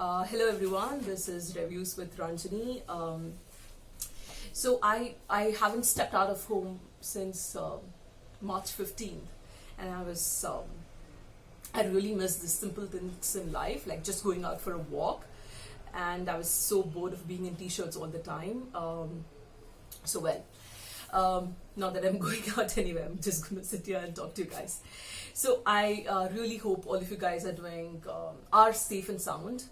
Hello everyone, this is Reviews with Ranjani. So I haven't stepped out of home since March 15th, and I really miss the simple things in life, like just going out for a walk, and I was so bored of being in t-shirts all the time. Now that I'm going out anyway, I'm just going to sit here and talk to you guys. So I really hope all of you guys are safe and sound.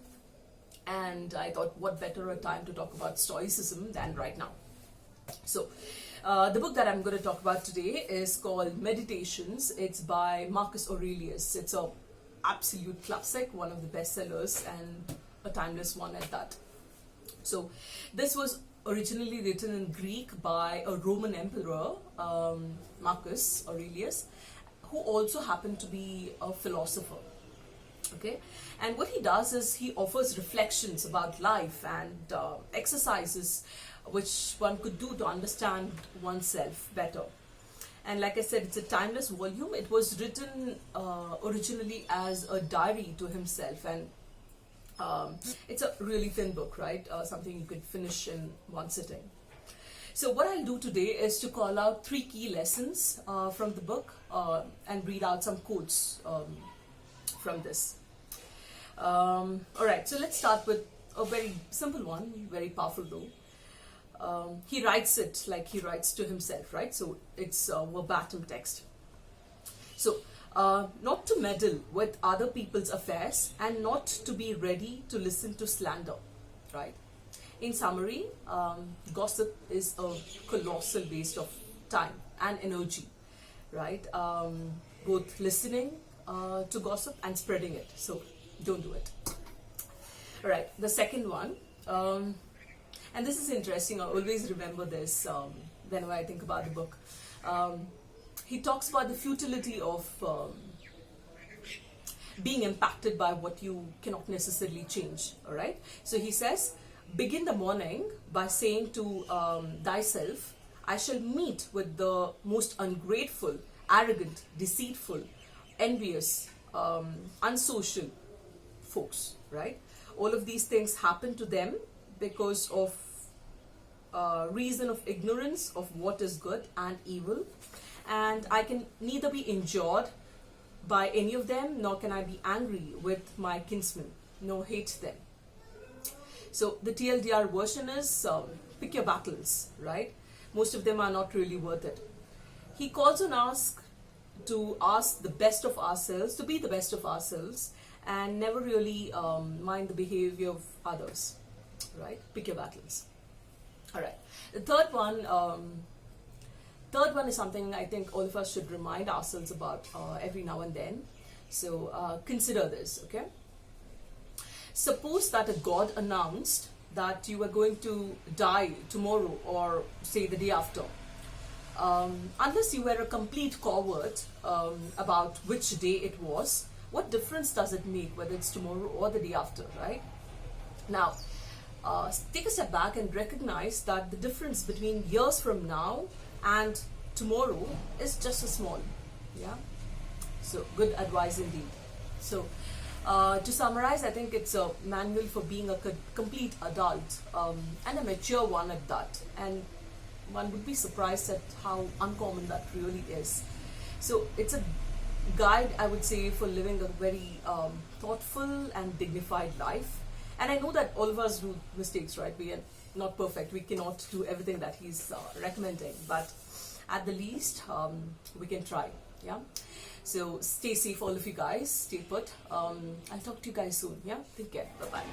And I thought, what better a time to talk about Stoicism than right now. So the book that I'm going to talk about today is called Meditations. It's by Marcus Aurelius. It's a absolute classic, one of the bestsellers, and a timeless one at that. So this was originally written in Greek by a Roman emperor, Marcus Aurelius, who also happened to be a philosopher. Okay, and what he does is he offers reflections about life and exercises which one could do to understand oneself better. And like I said, it's a timeless volume. It was written originally as a diary to himself, and it's a really thin book, right? Something you could finish in one sitting. So what I'll do today is to call out 3 key lessons from the book and read out some quotes from this. Alright, so let's start with a very simple one, very powerful though. He writes it like he writes to himself, right? So it's verbatim text. So, not to meddle with other people's affairs and not to be ready to listen to slander, right? In summary, gossip is a colossal waste of time and energy, right? Both listening to gossip and spreading it. So don't do it. All right, the second one, and this is interesting. I always remember this whenever I think about the book. He talks about the futility of being impacted by what you cannot necessarily change. All right, so he says, begin the morning by saying to thyself, I shall meet with the most ungrateful, arrogant, deceitful, envious, unsocial folks, right? All of these things happen to them because of reason of ignorance of what is good and evil, and I can neither be injured by any of them, nor can I be angry with my kinsmen, nor hate them. So the TLDR version is pick your battles, right? Most of them are not really worth it. He calls on us to ask the best of ourselves, to be the best of ourselves, and never really mind the behavior of others, right? Pick your battles. All right. The third one is something I think all of us should remind ourselves about every now and then. So consider this, okay? Suppose that a god announced that you were going to die tomorrow, or say the day after. Unless you were a complete coward about which day it was, what difference does it make whether it's tomorrow or the day after, right? Now, take a step back and recognize that the difference between years from now and tomorrow is just as small, yeah? So, good advice indeed. So, to summarize, I think it's a manual for being a complete adult and a mature one at that. And one would be surprised at how uncommon that really is. So it's a guide, I would say, for living a very thoughtful and dignified life. And I know that all of us do mistakes, right? We are not perfect. We cannot do everything that he's recommending. But at the least, we can try, yeah? So stay safe, all of you guys. Stay put. I'll talk to you guys soon, yeah? Take care. Bye-bye.